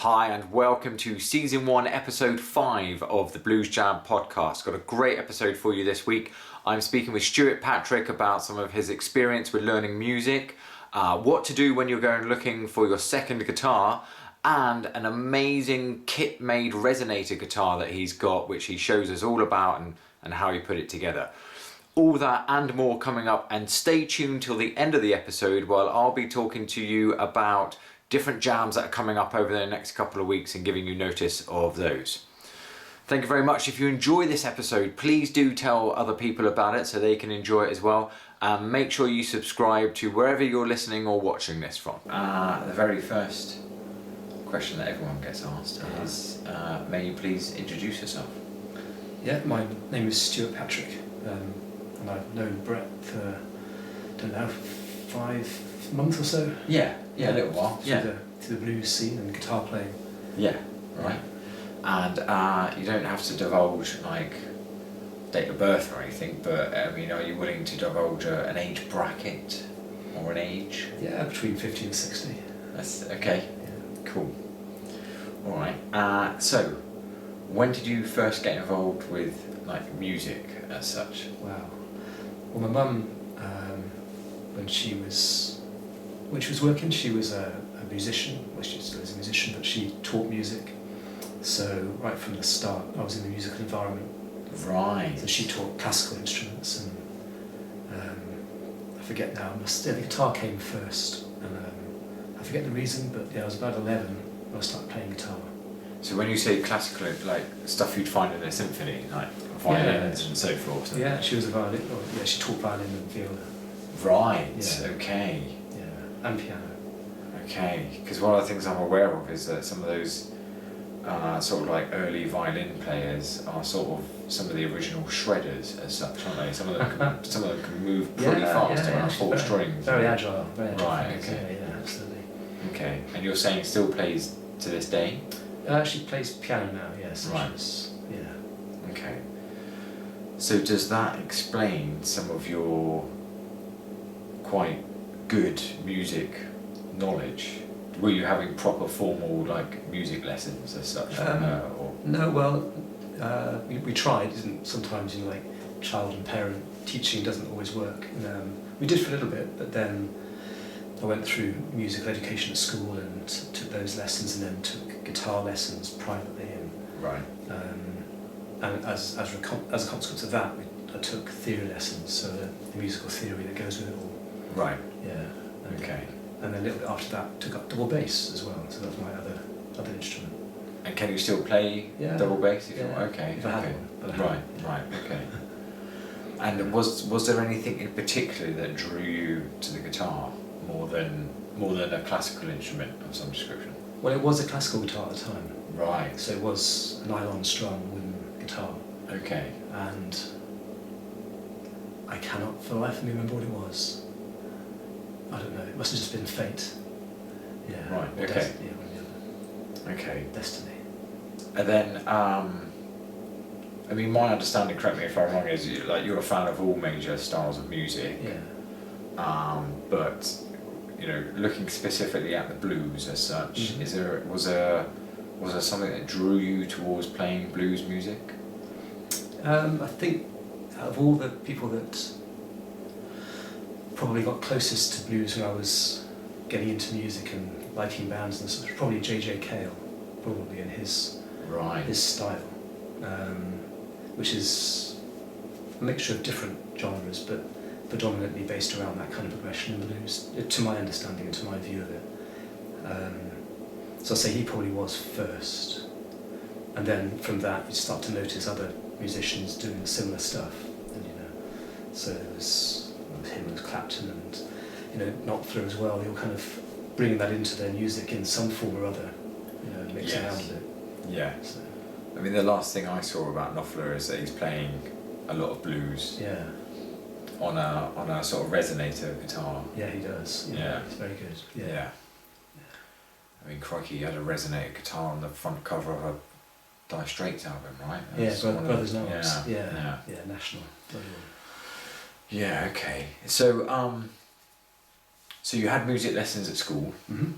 Hi and welcome to Season 1, Episode 5 of the Blues Jam podcast. Got a great episode for you this week. I'm speaking with Stuart Patrick about some of his experience with learning music, what to do when you're going looking for your second guitar, and an amazing kit-made Resonator guitar that he's got, which he shows us all about and how he put it together. All that and more coming up, and stay tuned till the end of the episode while I'll be talking to you about different jams that are coming up over the next couple of weeks and giving you notice of those. Thank you very much. If you enjoy this episode, please do tell other people about it so they can enjoy it as well. And make sure you subscribe to wherever you're listening or watching this from. The very first question that everyone gets asked is, may you please introduce yourself? Yeah, my name is Stuart Patrick, and I've known Brett for, 5 months or so. Yeah, a little while. Through the blues scene and guitar playing. Yeah, right. And you don't have to divulge like date of birth or anything, but are you willing to divulge an age bracket or an age? Yeah, between 50 and 60. That's okay. Yeah. Cool. All right. So, when did you first get involved with like music as such? Wow. Well, my mum, when she was working, she was a musician. Well, she still is a musician, but she taught music. So right from the start, I was in the musical environment. Right. So she taught classical instruments, and I forget now. The guitar came first, and I forget the reason, but yeah, I was about 11 when I started playing guitar. So when you say classical, like stuff you'd find in a symphony, like violins and so forth. Yeah, she was a violin. She taught violin and viola. Right. Yeah. Okay. Yeah, and piano. Okay, because one of the things I'm aware of is that some of those sort of like early violin players are sort of some of the original shredders as such, aren't they? Some of them can move pretty fast around 4 strings. Very agile. Right. Okay. Yeah, absolutely. Okay, and you're saying still plays to this day? She plays piano now. Yes. Right. Yeah. Okay. So does that explain some of your quite good music knowledge? Were you having proper formal like music lessons as such from her? Or? No, well, we tried. Sometimes like child and parent teaching doesn't always work. We did for a little bit, but then I went through musical education at school and took those lessons, and then took guitar lessons privately. And right. And as a consequence of that, I took theory lessons, so the musical theory that goes with it all. Right. Yeah. Okay. And then a little bit after that, took up double bass as well. So that was my other instrument. And can you still play double bass? Okay. If I had one. Right. Okay. And was there anything in particular that drew you to the guitar more than a classical instrument of some description? Well, it was a classical guitar at the time. Right. So it was a nylon strung wooden guitar. Okay. And I cannot for the life of me remember what it was. I don't know. It must have just been fate. Yeah. Right. Okay. One or the other. Okay. Destiny. And then, my understanding, correct me if I'm wrong, is you're a fan of all major styles of music. Yeah. But looking specifically at the blues as such, Mm-hmm. was there something that drew you towards playing blues music? I think out of all the people that probably got closest to blues when I was getting into music and liking bands and such, probably J.J. Cale, probably in his style, which is a mixture of different genres, but predominantly based around that kind of progression in blues, to my understanding and to my view of it. So I'd say he probably was first, and then from that you start to notice other musicians doing similar stuff, and so it was him and Clapton and Knopfler as well. They were kind of bringing that into their music in some form or other, mixing around it. Yeah. So. The last thing I saw about Knopfler is that he's playing a lot of blues. Yeah. On a sort of Resonator guitar. Yeah, he does. Yeah. It's very good. Yeah. Crikey, he had a Resonator guitar on the front cover of a Dire Straits album, right? Brothers in Arms. Yeah. National. Yeah, okay. So you had music lessons at school. Mm-hmm.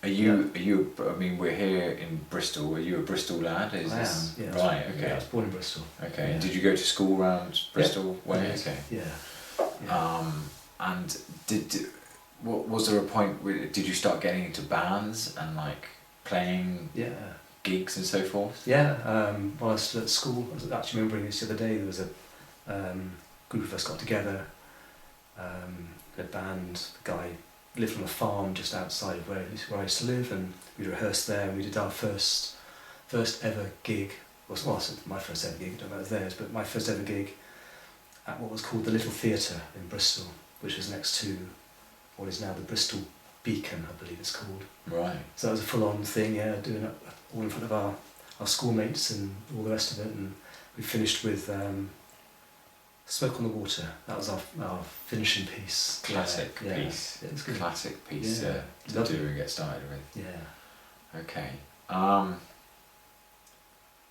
Are you? I mean, we're here in Bristol. Are you a Bristol lad? I am. Yeah. Right. Okay. Yeah, I was born in Bristol. Okay. Yeah. And did you go to school around Bristol way? Yes. Okay. Yeah. And what was there a point where did you start getting into bands and like playing gigs and so forth? Yeah. While I was still at school, I was actually remembering this the other day. There was a group of us got together. A band. The guy lived on a farm just outside of where I used to live, and we rehearsed there. And we did our first ever gig. Well, it wasn't my first ever gig. I don't know if it was theirs, but my first ever gig at what was called the Little Theatre in Bristol, which was next to what is now the Bristol Beacon, I believe it's called. Right. So that was a full-on thing, doing it all in front of our schoolmates and all the rest of it, and we finished with Smoke on the Water. That was our finishing piece. Classic piece. Yeah, it was good. Classic piece to do and get started with. Yeah. Okay.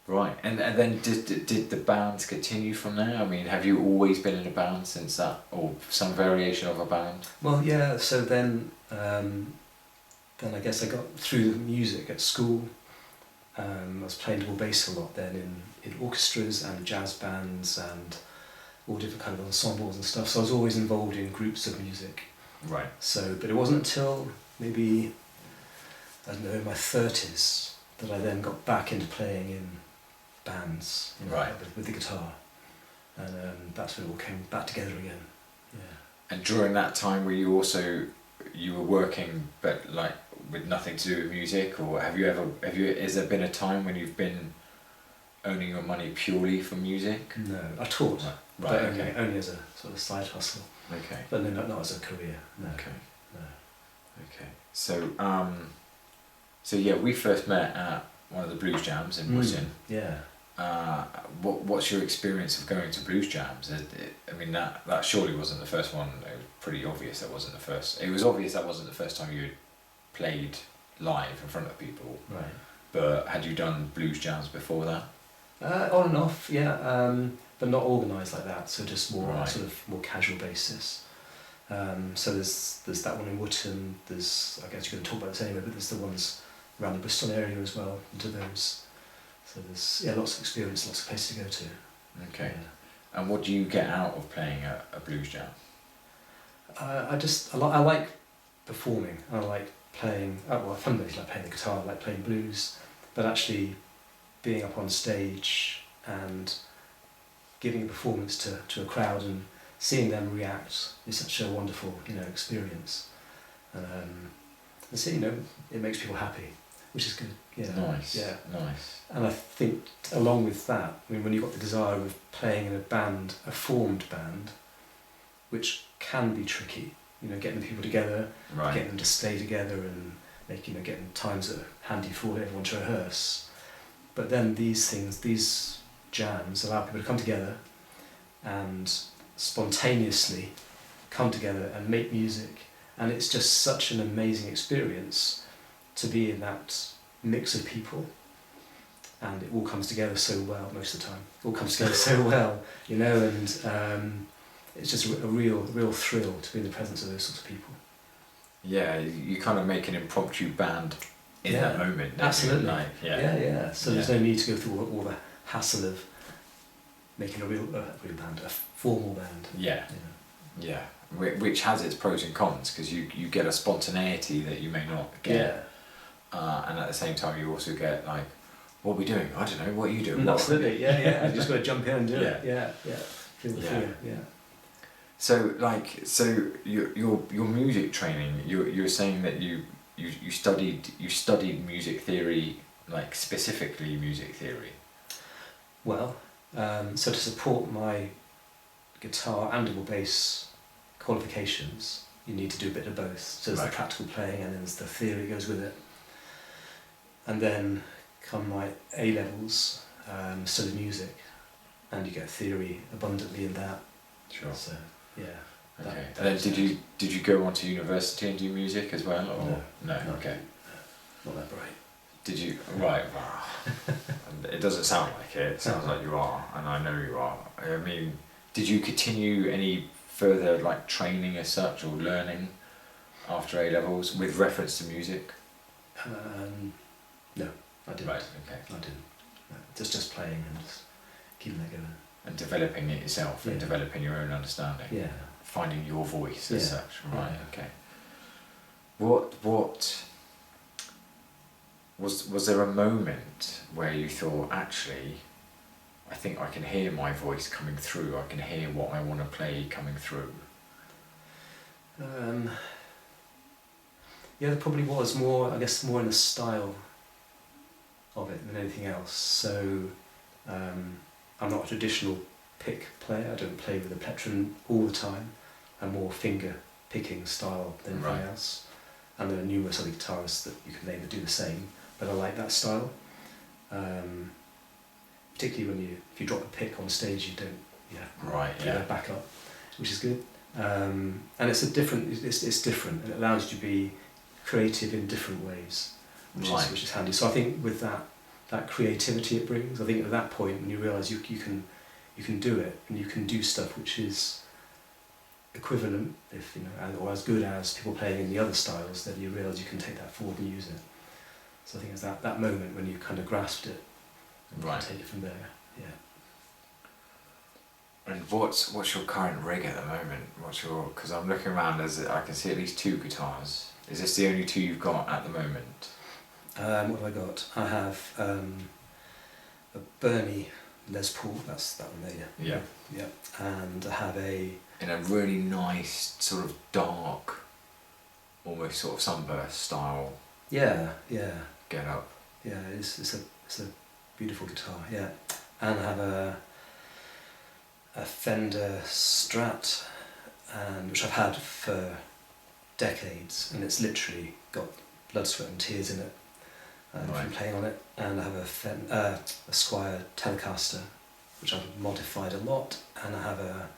Right. And then did the bands continue from there? I mean, have you always been in a band since that, or some variation of a band? Well, yeah. So then I guess I got through music at school. I was playing double bass a lot then in orchestras and jazz bands and all different kind of ensembles and stuff. So I was always involved in groups of music. Right. So, but it wasn't until maybe, I don't know, in my 30s that I then got back into playing in bands, right, with the guitar, and that's when it all came back together again. Yeah. And during that time, were you were working, but like with nothing to do with music, or has there been a time when you've been earning your money purely from music? No, I taught, right, but okay. only as a sort of side hustle. Okay. But no, not as a career. No. Okay. No. Okay. So yeah, we first met at one of the blues jams in Wootton. Yeah. What's your experience of going to blues jams? I mean, that surely wasn't the first one. It was pretty obvious that wasn't the first. It was obvious that wasn't the first time you had played live in front of people. Right. But had you done blues jams before that? On and off, yeah, but not organised like that. So just more Right. sort of more casual basis. So there's that one in Wootton. There's, I guess you're going to talk about this anyway, but there's the ones around the Bristol area as well. Into those. So there's lots of experience, lots of places to go to. Okay. Yeah. And what do you get out of playing a blues jam? I like performing. I like playing. Well, fundamentally, I like playing the guitar. I like playing blues, but actually being up on stage and giving a performance to a crowd and seeing them react is such a wonderful experience. And so it makes people happy, which is good. Yeah. Nice. Yeah. Nice. And I think along with that, I mean, when you've got the desire of playing in a band, a formed band, which can be tricky, getting the people together, Right. getting them to stay together and getting times that are handy for everyone to rehearse. But then these jams allow people to come together and spontaneously come together and make music. And it's just such an amazing experience to be in that mix of people. And it all comes together so well most of the time. It all comes together so well, and it's just a real thrill to be in the presence of those sorts of people. Yeah, you kind of make an impromptu band in that moment. Absolutely. Yeah. So there's no need to go through all the hassle of making a real band, a formal band. Yeah. Which has its pros and cons, because you get a spontaneity that you may not get. And at the same time you also get like, what are we doing? I don't know, what are you doing? Absolutely, yeah. You just got to jump in and do it. Yeah. Feel the fear, yeah. So your music training, you're saying that you studied music theory, like specifically music theory. Well, so to support my guitar and double bass qualifications, you need to do a bit of both. So there's the practical playing and then there's the theory that goes with it. And then come my A-levels, studied music, and you get theory abundantly in that. Sure. So, yeah. Okay. And then did you go on to university and do music as well? Or? No. Okay. Not that bright. Did you? Right. Wow. It doesn't sound like it. It sounds like you are, and I know you are. I mean, did you continue any further like training as such or learning after A-levels with reference to music? No, I didn't. Right, okay. I didn't. No, just playing and just keeping that going. And developing it yourself and developing your own understanding. Yeah. Finding your voice as such. Right, okay. What was there a moment where you thought, actually, I think I can hear my voice coming through, I can hear what I want to play coming through? Yeah, there probably was more, I guess, more in the style of it than anything else. So I'm not a traditional pick player. I don't play with a plectrum all the time. I'm more finger picking style than anything else. And there are numerous other guitarists that you can name that do the same, but I like that style. Particularly if you drop a pick on stage, you don't give it back up, which is good. And it's different, and it allows you to be creative in different ways, which is handy. So I think with that creativity it brings, I think at that point when you realise you can do it, and you can do stuff which is equivalent, or as good as people playing in the other styles, then you realise you can take that forward and use it. So I think it's that moment when you kind of grasped it, and you can take it from there. Yeah. And what's your current rig at the moment? Because I'm looking around, I can see at least 2 guitars. Is this the only 2 you've got at the moment? What have I got? I have a Bernie Les Paul, that's that one there, yeah. Yeah. And I have in a really nice, sort of dark, almost sort of sunburst style. Yeah. Get up. Yeah, it's a beautiful guitar, yeah. And I have a Fender Strat, which I've had for decades, and it's literally got blood, sweat and tears in it from playing on it. And I have a Squier Telecaster, which I've modified a lot, and I have a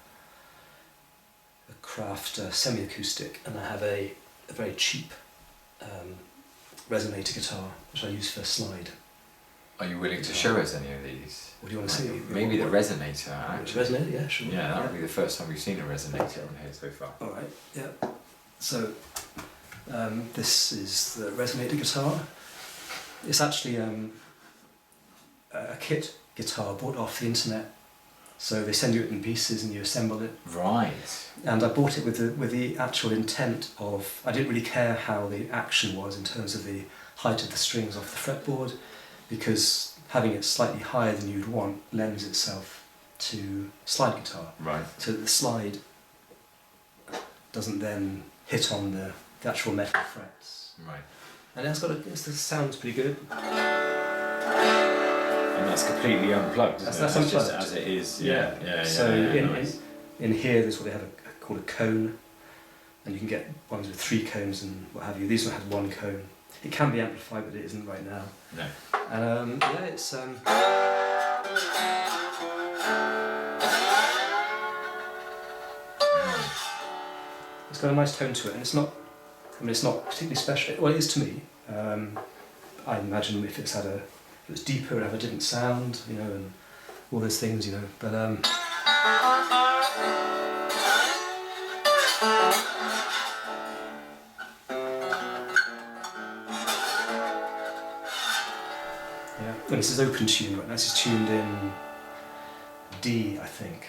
Craft semi-acoustic, and I have a very cheap Resonator guitar, which I use for slide. Are you willing to show us any of these? What do you want to see? Maybe the Resonator, actually. Resonator, yeah, sure. Yeah, that would be the first time we've seen a Resonator on here so far. Alright, yeah. So, this is the Resonator guitar. It's actually a kit guitar bought off the internet. So they send you it in pieces and you assemble it. Right. And I bought it with the actual intent of, I didn't really care how the action was in terms of the height of the strings off the fretboard, because having it slightly higher than you'd want lends itself to slide guitar. Right. So that the slide doesn't then hit on the actual metal frets. Right. And it sounds pretty good. And that's completely unplugged, isn't That's it? unplugged. Just as it is. Yeah. So Nice. in here there's what they have called a cone, and you can get ones with 3 cones and what have you. These one had 1 cone. It can be amplified, but it isn't right now. No. And it's it's got a nice tone to it, and it's not particularly special. Well, it is to me. I imagine if it was deeper, it would have a different sound, and all those things, But well, this is open tune right now. This is tuned in D, I think.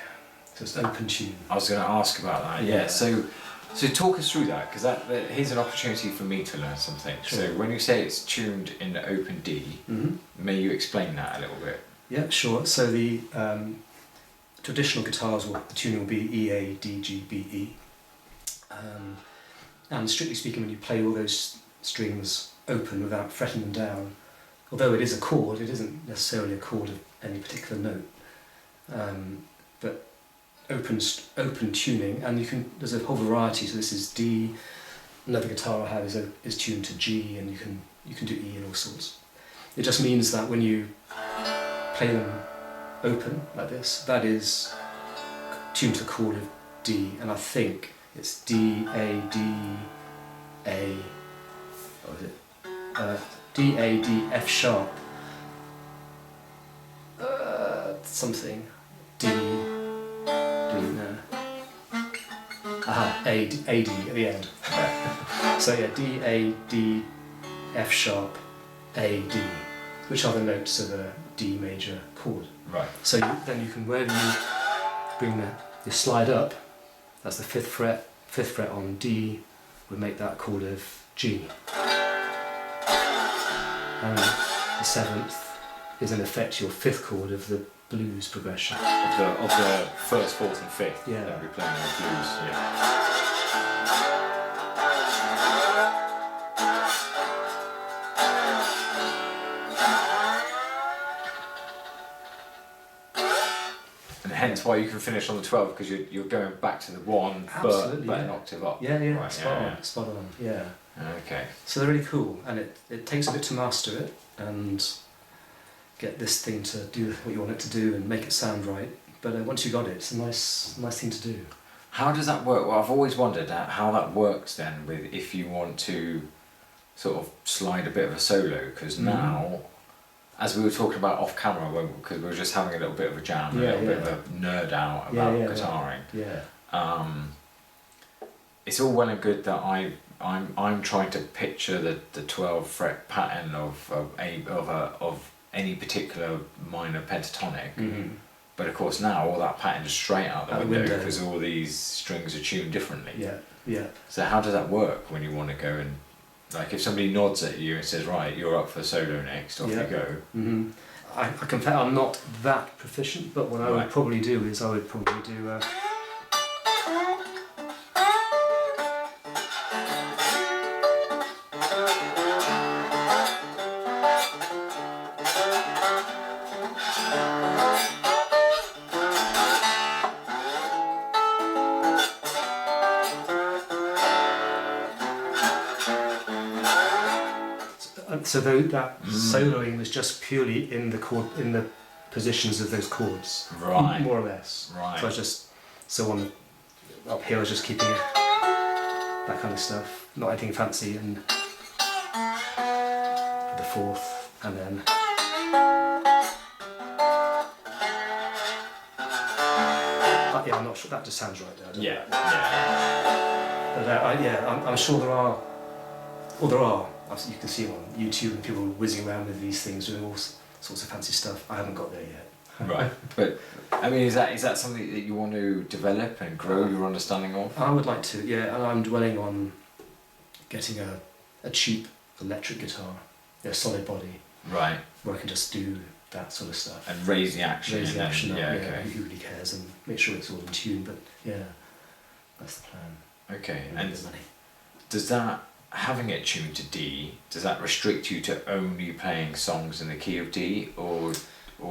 So it's open tune. I was going to ask about that. Yeah. So talk us through that, because here's an opportunity for me to learn something. Sure. So when you say it's tuned in open D, may you explain that a little bit? Yeah, sure. So the traditional guitars, the tuning will be E, A, D, G, B, E. And strictly speaking, when you play all those strings open without fretting them down, although it is a chord, it isn't necessarily a chord of any particular note. But open tuning, and there's a whole variety. So this is D. Another guitar I have is tuned to G, and you can do E and all sorts. It just means that when you play them open like this, that is tuned to the chord of D, and I think it's D, A, D, A. What is it? D, A, D, F sharp. Something. D. No. Aha, A, D at the end. So yeah, D, A, D, F sharp, A, D, which are the notes of a D major chord. Right. So then you can, wherever you bring your slide up, that's the fifth fret on D, would make that chord of G. And the seventh is in effect your fifth chord of the blues progression. Of the first, fourth and fifth. Yeah. That we're playing the blues. Yeah. Hence why you can finish on the 12, because you're going back to the 1 but an octave up. Yeah, yeah, right, spot on, yeah. Okay. So they're really cool, and it takes a bit to master it and get this thing to do what you want it to do and make it sound right. But once you got it, it's a nice thing to do. How does that work? Well, I've always wondered how that works then, with if you want to sort of slide a bit of a solo, because now, as we were talking about off camera, because we were just having a little bit of a jam, a little bit of a nerd out about guitaring. Yeah. It's all well and good that I'm trying to picture the 12 fret pattern of any particular minor pentatonic, but of course now all that pattern is straight out the window because all these strings are tuned differently. Yeah, yeah. So how does that work when you want to go and, like, if somebody nods at you and says, right, you're up for solo next, off you go. I confess I'm not that proficient, but what I would probably do is I would probably do so that soloing was just purely in the positions of those chords, right? More or less. Right. So I was just up here I was just keeping that kind of stuff, not anything fancy, and the fourth, and then yeah, I'm not sure. That just sounds right there. Yeah. But I'm sure there are. Well, there are. You can see them on YouTube and people whizzing around with these things doing all sorts of fancy stuff. I haven't got there yet. Right, but I mean, is that something that you want to develop and grow your understanding of? I would like to, yeah, and I'm dwelling on getting a cheap electric guitar, a solid body, right, where I can just do that sort of stuff and raise the action. Raise the action up, okay. Who really cares, and make sure it's all in tune. But yeah, that's the plan. Okay, and does that, having it tuned to D, does that restrict you to only playing songs in the key of D, or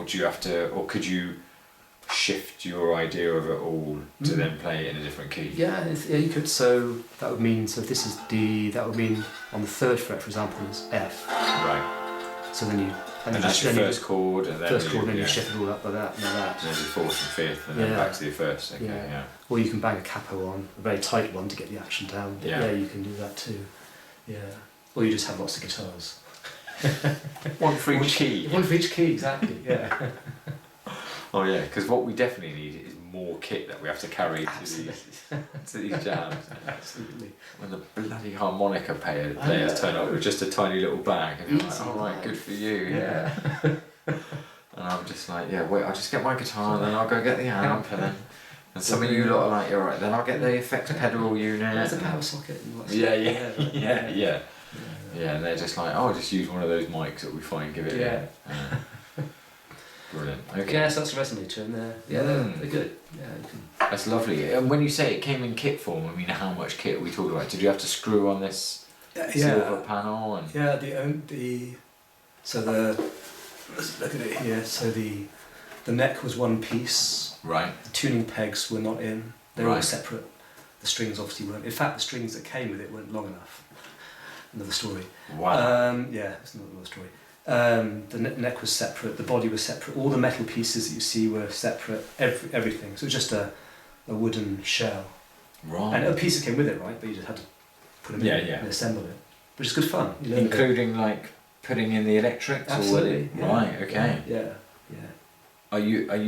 do you have to, or could you shift your idea of it all to then play it in a different key? Yeah, you could. So that would mean, so if this is D, that would mean on the third fret, for example, is F. Right. So then you and that's your first chord, and then you shift it all up by that, and that. And then your fourth and fifth, and then back to your first. Okay, yeah. Or you can bang a capo on, a very tight one to get the action down. But yeah, you can do that too. Yeah. Or you just have lots of guitars. One for each key. One for each key, exactly. Yeah. Oh yeah, because what we definitely need is more kit that we have to carry to these jams. Absolutely. When the bloody harmonica players turn up with just a tiny little bag, and you're like, all right, good for you. Yeah. And I'm just like, yeah, wait, I'll just get my guitar, and then I'll go get the amp, and some of you lot are like, you're right, then I'll get the effects pedal unit. There's a power socket. And Yeah, and they're just like, oh, just use one of those mics that we find, give it in. Brilliant. Okay. Yeah, so that's a Resonator, and they're good. Yeah, that's lovely. And when you say it came in kit form, I mean, how much kit are we talking about? Did you have to screw on this silver panel? And let's look at it here. So the neck was one piece. Right. The tuning pegs were not in. They're all separate. The strings obviously weren't. In fact, the strings that came with it weren't long enough. Another story. Wow. It's another story. The neck was separate, the body was separate, all the metal pieces that you see were separate, everything. So it was just a wooden shell. Right. And a piece came with it, right? But you just had to put them in and assemble it. Which is good fun. Including like putting in the electrics? Absolutely. Right, okay. Yeah. Are you? And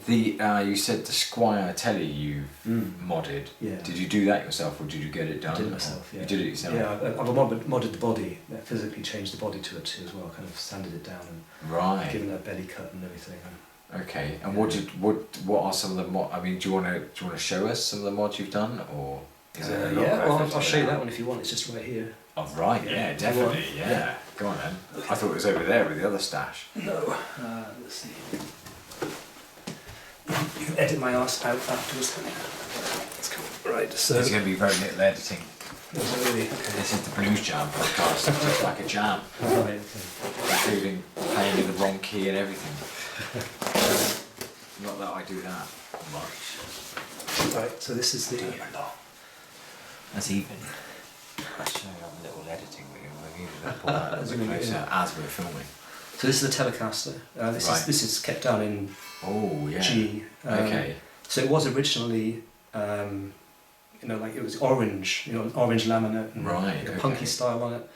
you said the Squire telly you modded. Yeah. Did you do that yourself, or did you get it done? I did it myself. Yeah. You did it yourself. Yeah, I've modded the body. Physically changed the body to it too as well. Kind of sanded it down and given it a belly cut and everything. Okay. And what are some of the mod? I mean, do you want to show us some of the mods you've done, or is it? I'll show you that one if you want. It's just right here. Oh right, yeah, definitely, yeah. Go on then. I thought it was over there with the other stash. No. Let's see. You can edit my arse out afterwards. That's cool. Right. So there's going to be very little editing. Really? Okay. This is the Blues Jam podcast, just like a jam, Right. Okay. including playing in the wrong key and everything. Not that I do that much. Right. So this is the. That's even. I'll show you a little editing we can pull that a little bit closer as we're filming. So this is the Telecaster. This is kept down in G. Okay. So it was originally, like it was orange, orange laminate and punky style on it.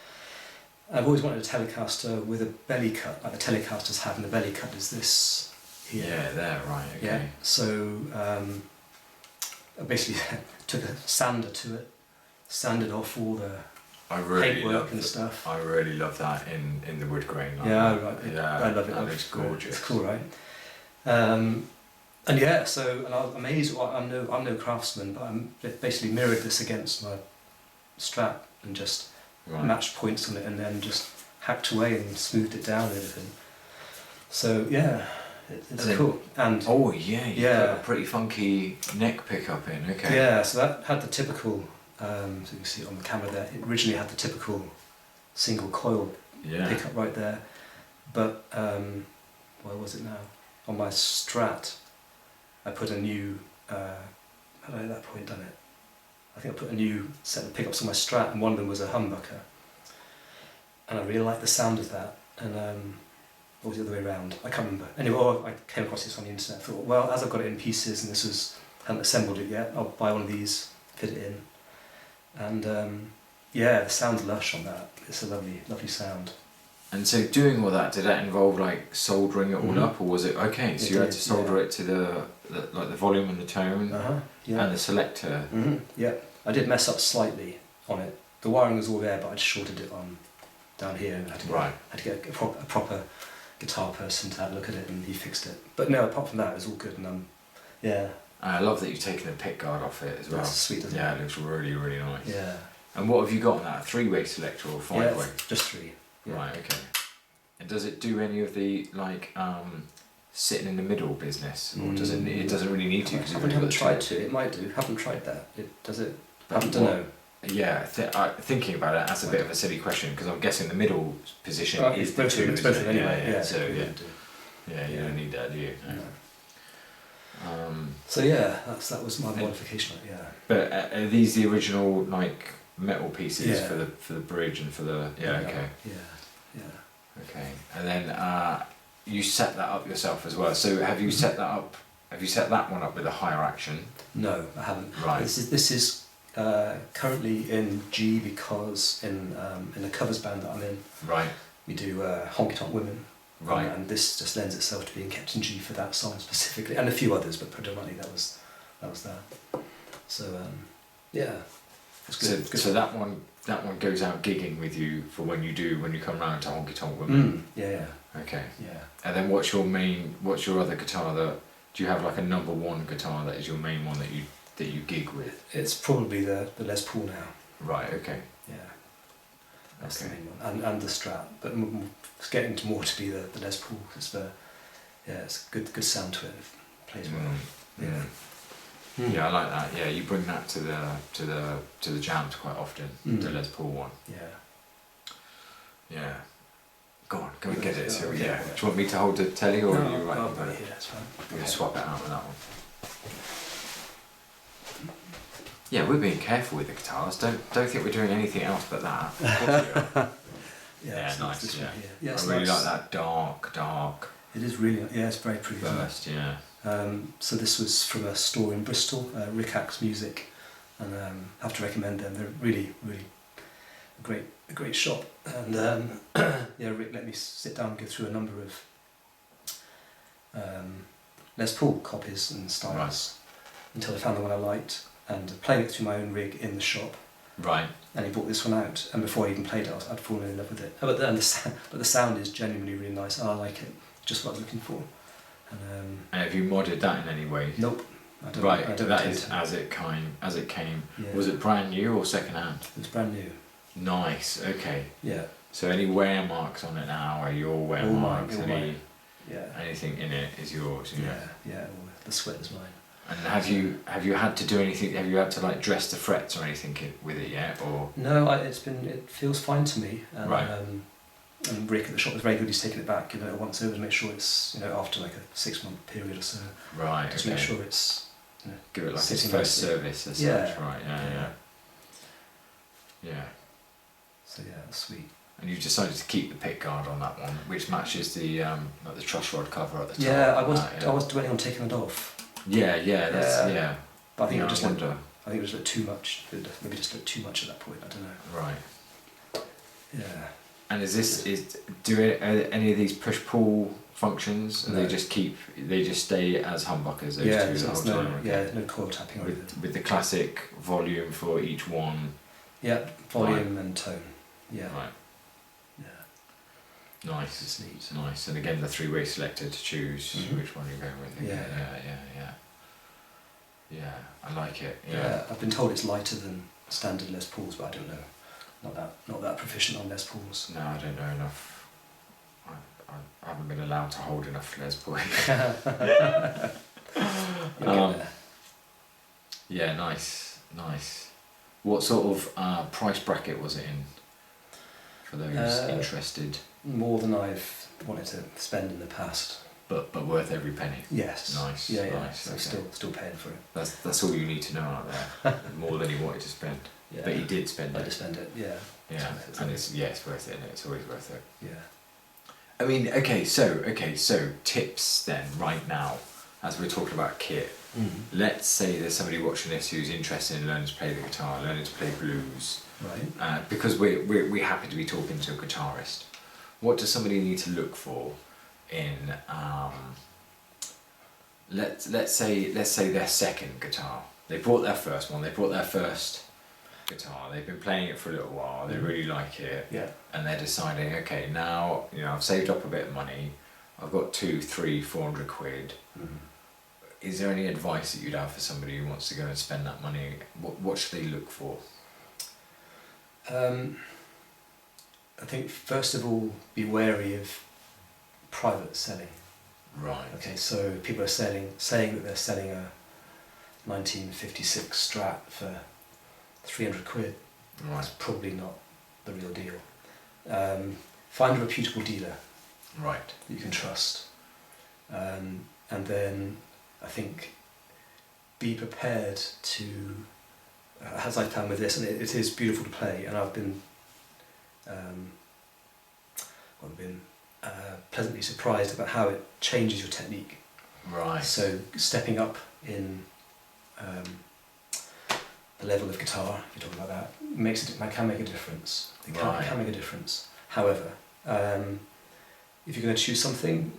I've always wanted a Telecaster with a belly cut, like the Telecasters have, and the belly cut is this here. Yeah, there, right, okay. Yeah. So I basically took a sander to it, sanded off all the paintwork and stuff. I really love that in the wood grain. Right. I love it. That looks gorgeous. It's cool, right? And I was amazed. I'm no craftsman, but I basically mirrored this against my Strat and just matched points on it, and then just hacked away and smoothed it down and everything. So yeah, it's cool. And you got a pretty funky neck pickup in. Okay. Yeah, so that had the typical. So you can see it on the camera there. It originally had the typical single coil pickup right there, but where was it now? On my Strat, I put a new. Had I at that point done it? I think I put a new set of pickups on my Strat, and one of them was a humbucker, and I really liked the sound of that. And or was the other way around? I can't remember. Anyway, I came across this on the internet. I thought, well, as I've got it in pieces, and hadn't assembled it yet, I'll buy one of these, fit it in. And the sound's lush on that. It's a lovely, lovely sound. And so doing all that, did that involve like soldering it all up, or was it okay? So you had to solder it to the volume and the tone and the selector. Yeah, I did mess up slightly on it. The wiring was all there, but I just shorted it on down here. And I had to get a proper guitar person to have a look at it, and he fixed it. But no, apart from that, it was all good. And I love that you've taken the pick guard off it as well. That's sweet, isn't it? Yeah, it looks really, really nice. Yeah. And what have you got on that? A 3-way selector or a 5-way? Just 3. Yeah. Right, okay. And does it do any of the sitting in the middle business, or does it? It doesn't really need to. I haven't tried to. It might do. Haven't tried that. Does it? I don't know. Yeah, thinking about it, that's a bit of a silly question, because I'm guessing the middle position is the 2. It's both anyway. Yeah. So you don't need that, do you? No. So that was my modification. Yeah. But are these the original metal pieces for the bridge and for the okay. Yeah. Okay, and then you set that up yourself as well. So have you set that up? Have you set that one up with a higher action? No, I haven't. Right. This is currently in G because in the covers band that I'm in. Right. We do Honky Tonk Women. Right. And this just lends itself to being kept in G for that song specifically, and a few others, but predominantly that was that. So it's good. So that one goes out gigging with you for when you come round to Honky Tonk Women. Yeah. Okay. Yeah. And then what's your other guitar do you have like a number 1 guitar that is your main one that you gig with? It's probably the Les Paul now. Right. Okay. Yeah. That's the main one, and the Strat, but it's getting more to be the Les Paul. It's it's a good sound to it. It plays well. Yeah. Yeah, I like that. Yeah, you bring that to the jams quite often. The Les Paul one. Yeah. Go on, go and get it. So do you want me to hold the telly, or are you right? I'll put it here. That's fine. We're gonna swap it out with that one. Yeah, we're being careful with the guitars. Don't think we're doing anything else but that. Nice. Yeah, I really like that dark. It is really. Yeah, it's very pretty. Burst. Yeah. So this was from a store in Bristol, Rick Axe Music, and I have to recommend them. They're really a great shop. And Rick let me sit down and go through a number of Les Paul copies and styles until I found the one I liked, and playing it through my own rig in the shop. Right. And he brought this one out, and before I even played it, I'd fallen in love with it. But the sound is genuinely really nice. I like it. Just what I was looking for. And have you modded that in any way? Nope. I don't. Right. I don't That is as it came. Yeah. Was it brand new or second hand? It was brand new. Nice. Okay. Yeah. So any wear marks on it now are your wear All marks? mine. All mine. Yeah. Anything in it is yours. Yeah. The sweat is mine. And have you had to do anything? Have you had to like dress the frets or anything with it yet, or? No, it feels fine to me. And, right. And Rick at the shop was very good. He's taken it back, once over to make sure it's, after like a 6-month period or so. Right. Just make sure it's. Give it like its first service as such. Right. Yeah. So yeah, that's sweet. And you've decided to keep the pick guard on that one, which matches the like the truss rod cover at the top. Yeah, I was dwelling on taking it off. Yeah. But I think I it just looked too much. Maybe just looked too much at that point. I don't know. Right. Yeah. And are any of these push pull functions? No. They just stay as humbuckers. Those two the whole time. No coil tapping or anything. With the classic volume for each one. Yeah, volume and tone. Yeah. Right. Yeah. Nice. It's neat. Nice. And again, the 3-way selector to choose which one you're going with. Yeah. Yeah, I like it. Yeah, I've been told it's lighter than standard Les Pauls, but I don't know. Not that proficient on Les Pauls. No, I don't know enough. I haven't been allowed to hold enough Les Pauls. Yeah, nice. What sort of price bracket was it in for those interested? More than I've wanted to spend in the past. But worth every penny. Yes. Nice. Yeah. Nice. So Okay. still paying for it. That's all you need to know out there. More than you wanted to spend. Yeah. But you did spend it. I did spend it. Yeah. Yeah. And it's worth it. Isn't it? It's always worth it. Yeah. I mean, okay. So tips then right now, as we're talking about kit. Mm-hmm. Let's say there's somebody watching this who's interested in learning to play the guitar, learning to play blues. Right. Because we happen to be talking to a guitarist. What does somebody need to look for in let's say their second guitar? They bought their first one. They bought their first guitar. They've been playing it for a little while. They really like it. Yeah. And they're deciding, okay, now I've saved up a bit of money. I've got 200, 300, 400 quid. Mm-hmm. Is there any advice that you'd have for somebody who wants to go and spend that money? What should they look for? I think first of all, be wary of private selling. Right. Okay, so people are saying that they're selling a 1956 Strat for 300 quid. Right. That's probably not the real deal. Find a reputable dealer. Right. That you can trust. And then I think be prepared to, as I found with this, and it is beautiful to play, and I've been pleasantly surprised about how it changes your technique. Right. So stepping up in the level of guitar, if you're talking about that, can make a difference. It can make a difference. However, if you're going to choose something,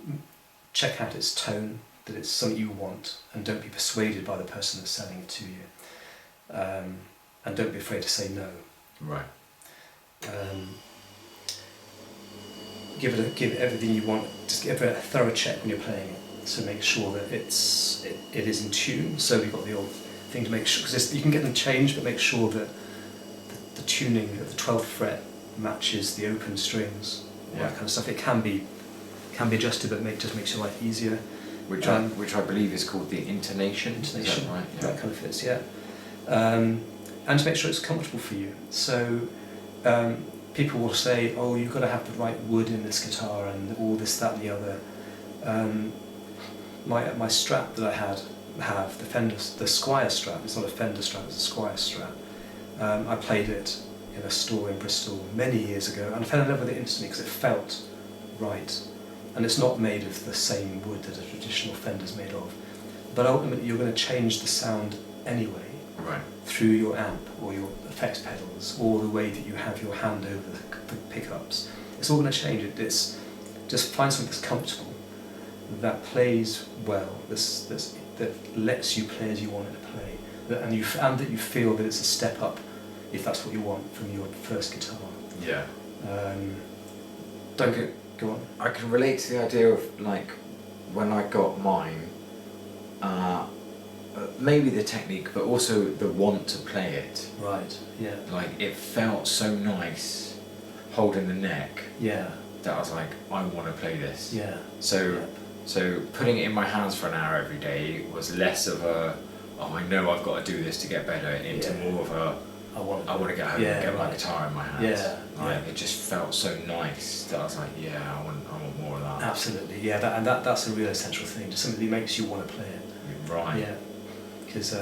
check out its tone, that it's something you want, and don't be persuaded by the person that's selling it to you. And don't be afraid to say no. Right. Give it everything you want. Just give it a thorough check when you're playing it. So make sure that it is in tune. So we've got the old thing to make sure, because you can get them changed, but make sure that the tuning of the 12th fret matches the open strings, all that kind of stuff. It can be adjusted, but just makes your life easier. Which I believe is called the intonation. Intonation, is that right? Yeah. That kind of fits, yeah. And to make sure it's comfortable for you. So people will say, oh, you've got to have the right wood in this guitar and all this, that and the other. My Strat that I have the Fender, the Squire Strat, it's not a Fender Strat, it's a Squire Strat. I played it in a store in Bristol many years ago, and I fell in love with it instantly because it felt right. And it's not made of the same wood that a traditional Fender's made of. But ultimately you're going to change the sound anyway, right, through your amp or your effects pedals or the way that you have your hand over the pickups. It's all going to change. It's just find something that's comfortable. that plays well, that lets you play as you want it to play, and that you feel that it's a step up, if that's what you want, from your first guitar. Yeah. Go on. I can relate to the idea of like when I got mine, maybe the technique, but also the want to play it. Right. Yeah. Like it felt so nice holding the neck. Yeah. That I was like, I want to play this. Yeah. So putting it in my hands for an hour every day was less of a, oh, I know I've got to do this to get better, into more of a, I want to get home and get my guitar in my hands. Yeah. It just felt so nice that I was like, yeah, I want more of that. Absolutely. Yeah. That's a real essential thing. Just something that makes you want to play it. Right. Yeah. Because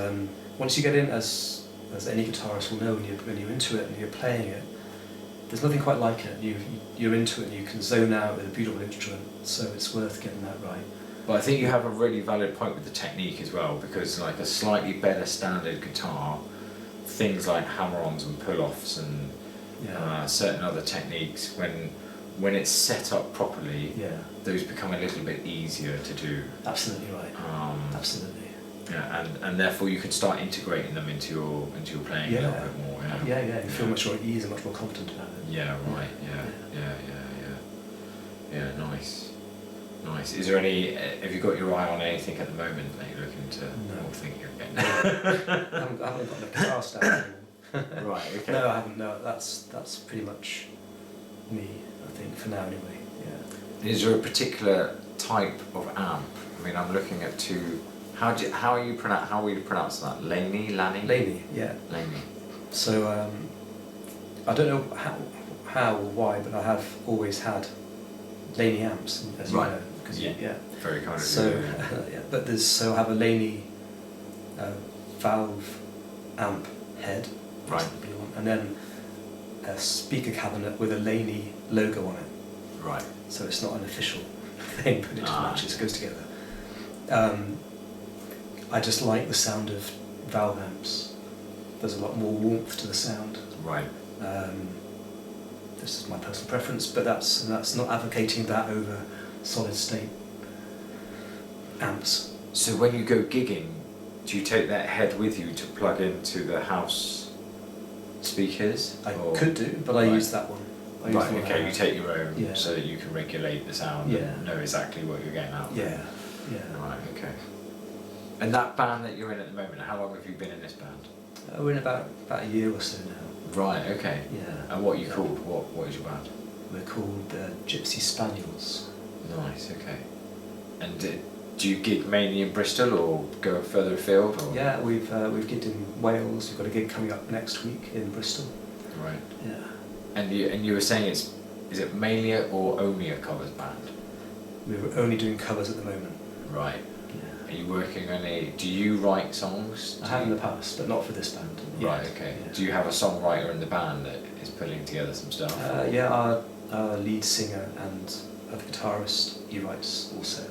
once you get in, as any guitarist will know, when you're into it and you're playing it, there's nothing quite like it. You're into it and you can zone out with a beautiful instrument, so it's worth getting that right. But I think you have a really valid point with the technique as well, because like a slightly better standard guitar, things like hammer-ons and pull-offs and certain other techniques, when it's set up properly, those become a little bit easier to do. Absolutely right. Absolutely. Yeah, and therefore you can start integrating them into your playing a little bit more. Yeah. You feel much more at ease and much more confident about it. Yeah, right. Yeah. Nice. Is there any? Have you got your eye on anything at the moment that you're looking to? No. Or think you're getting? I haven't got a guitar stand. Right. Okay. No, I haven't. No, that's pretty much me. I think for now, anyway. Yeah. Is there a particular type of amp? I mean, I'm looking at two. How will you pronounce that? Laney? Yeah. Laney. So I don't know how or why, but I have always had Laney amps, as you know. Very kind of so, you. But I have a Laney valve amp head, right, and then a speaker cabinet with a Laney logo on it. Right. So it's not an official thing, but it just matches, goes together. I just like the sound of valve amps. There's a lot more warmth to the sound. Right. This is my personal preference, but that's not advocating that over solid state amps. So when you go gigging, do you take that head with you to plug into the house speakers? I could do, but I use that one. Right, okay, you take your own so that you can regulate the sound and know exactly what you're getting out of it. Yeah. Right, okay. And that band that you're in at the moment, how long have you been in this band? We're in about a year or so now. Right, okay. Yeah. And what are you called? What is your band? We're called Gypsy Spaniels. Nice, okay. And do you gig mainly in Bristol or go further afield? Or? Yeah, we've gigged in Wales. We've got a gig coming up next week in Bristol. Right. Yeah. And you were saying is it mainly or only a covers band? We're only doing covers at the moment. Right. Yeah. Are you working on do you write songs? I have in the past, but not for this band. Right, okay. Yeah. Do you have a songwriter in the band that is putting together some stuff? Our lead singer and other guitarist, he writes also.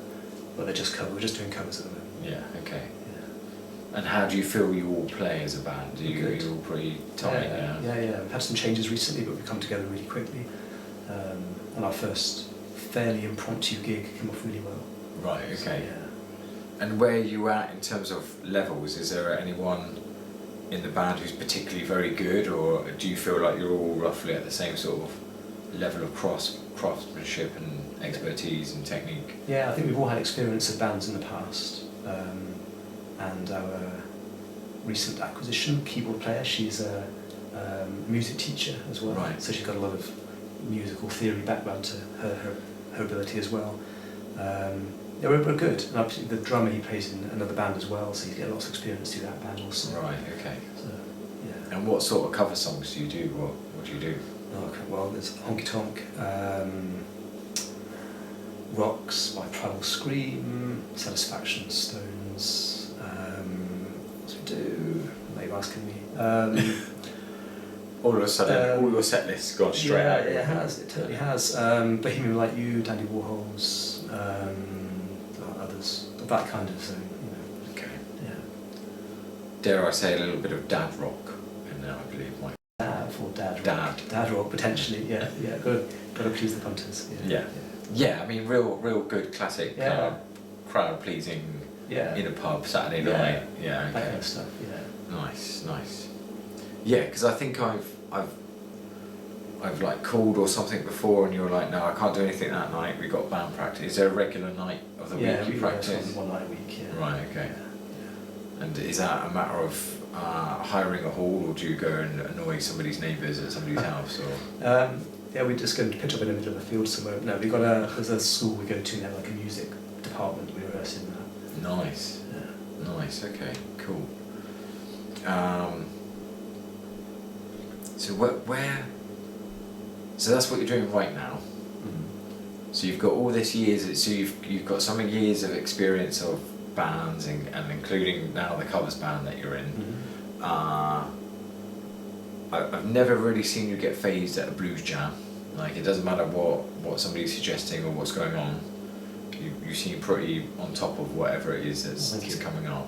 But we're just doing covers at the moment. Yeah, okay. Yeah. And how do you feel you all play as a band? Are you all pretty tight? Yeah. We've had some changes recently, but we've come together really quickly. And our first fairly impromptu gig came off really well. Right, okay. So, yeah. And where are you at in terms of levels? Is there anyone in the band who's particularly very good, or do you feel like you're all roughly at the same sort of level of craftsmanship and expertise and technique? Yeah, I think we've all had experience of bands in the past, and our recent acquisition, keyboard player, she's a music teacher as well, right. So she's got a lot of musical theory background to her ability as well. Yeah, we're good. And the drummer, he plays in another band as well, so he's got lots of experience through that band also. Right, okay. So, yeah. And what sort of cover songs do you do? What do you do? Okay, well, there's Honky Tonk, Rocks by Primal Scream, Satisfaction, Stones, what do we do? Now you're asking me. All of a sudden, all your set lists gone straight out. Yeah, it has, it totally has. Bohemian Like You, Dandy Warhols, others, that kind of thing, you know. Okay. Yeah. Dare I say a little bit of dad rock in there, I believe, Mike. Dad rock, potentially, yeah. Got to please the punters. Yeah, I mean, real good classic crowd pleasing in a pub Saturday night. Yeah, okay. That kind of stuff. Yeah. Nice. Yeah, because I think I've like called or something before, and you're like, no, I can't do anything that night. We've got band practice. Is there a regular night of the week you practice? One night a week. Yeah. Right. Okay. Yeah. And is that a matter of hiring a hall, or do you go and annoy somebody's neighbours at somebody's house, or? Yeah, we just go to pitch up in the middle of a field somewhere. No, there's a school we go to, and they have like a music department. We rehearse in that. Nice. Yeah. Nice. Okay. Cool. So where? So that's what you're doing right now. Mm-hmm. So you've got all this years. So you've got so many years of experience of bands, and including now the covers band that you're in. Mm-hmm. I've never really seen you get phased at a blues jam. Like, it doesn't matter what somebody's suggesting or what's going on. You seem pretty on top of whatever it is that's coming up.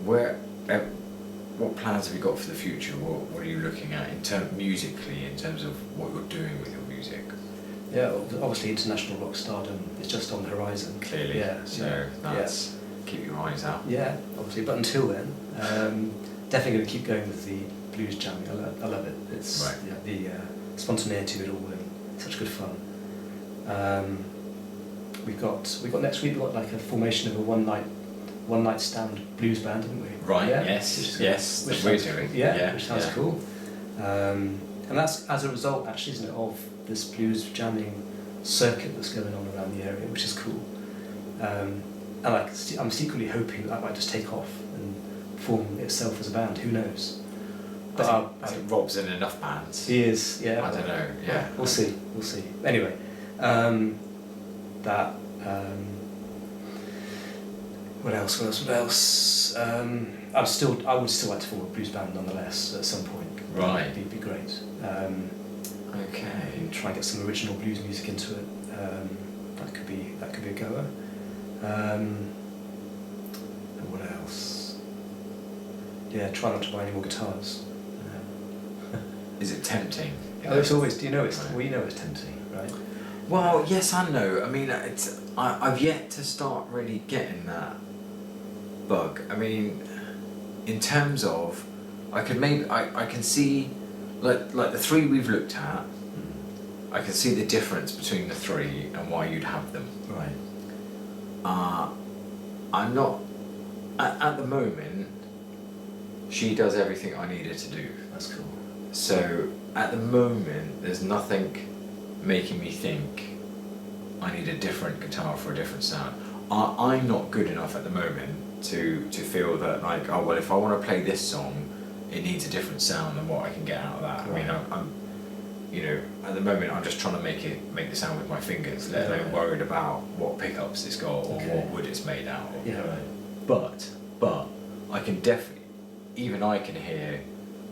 Right. What plans have you got for the future? What are you looking at musically, in terms of what you're doing with your music? Yeah, obviously international rock stardom is just on the horizon. Clearly. Yeah. So that's keep your eyes out. Yeah, obviously. But until then, definitely going to keep going with the blues jamming. I love it. It's right. The spontaneity of it all, and such good fun. We've got next week. We've got like a formation of a one night stand blues band, haven't we? Right. Yeah, Yes. Which we're doing. Yeah, which sounds cool. And that's as a result, actually, isn't it, of this blues jamming circuit that's going on around the area, which is cool. And I'm secretly hoping that might just take off and form itself as a band. Who knows? But I think Rob's in enough bands. He is. Yeah. I don't know. Yeah. We'll see. Anyway, what else? I would still like to form a blues band nonetheless at some point. Right. It'd be great. Okay. And try and get some original blues music into it. That could be a goer. And what else? Yeah, try not to buy any more guitars. Is it tempting? Oh, it's always. You know it's tempting, right? Well, yes and no. I mean, I've yet to start really getting that bug. I mean, in terms of, I can see, like the three we've looked at, I can see the difference between the three and why you'd have them. Right. I'm not, at the moment, she does everything I need her to do. That's cool. So, at the moment, there's nothing making me think I need a different guitar for a different sound. I'm not good enough at the moment to feel that, like, oh well, if I want to play this song, it needs a different sound than what I can get out of that. Right. I mean, I'm you know, at the moment I'm just trying to make the sound with my fingers, let alone worried about what pickups it's got or what wood it's made out of. Yeah, right. But I can definitely, even I can hear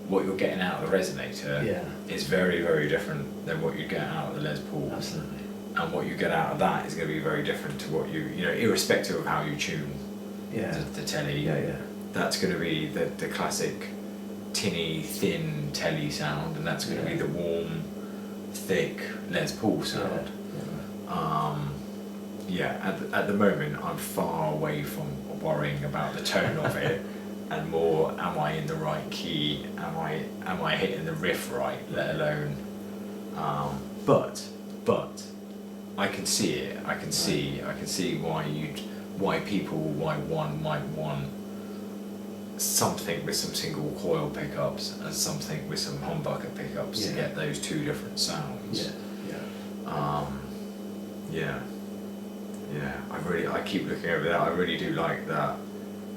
what you're getting out of the Resonator is very, very different than what you get out of the Les Paul. Absolutely. And what you get out of that is going to be very different to what you know, irrespective of how you tune the telly. Yeah. That's going to be the classic tinny, thin telly sound, and that's going to be the warm, thick Les Paul sound. At the moment I'm far away from worrying about the tone of it, and more, am I in the right key? Am I hitting the riff right? Let alone, but I can see it. I can see why one might want something with some single coil pickups and something with some humbucker pickups to get those two different sounds. I keep looking over that. I really do like that.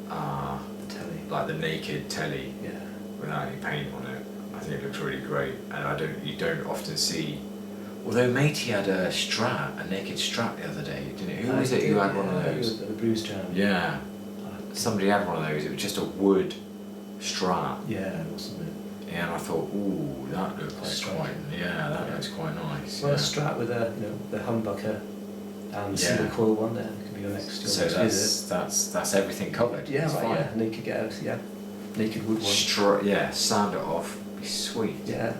The telly. Like the naked telly. Yeah. Without any paint on it. I think it looks really great, and you don't often see. Although Matey had a naked Strat the other day, didn't it? Who was it who had one of those? The Blues Jam. Yeah. Somebody had one of those. It was just a wood Strat. Yeah, wasn't it? Yeah, and I thought, ooh, that looks looks quite nice. Well, a Strat with the humbucker and single coil one there could be your next. So that's everything covered. Yeah, it's right. fine. Yeah, and you could get naked wood one. Sand it off. Be sweet. Yeah.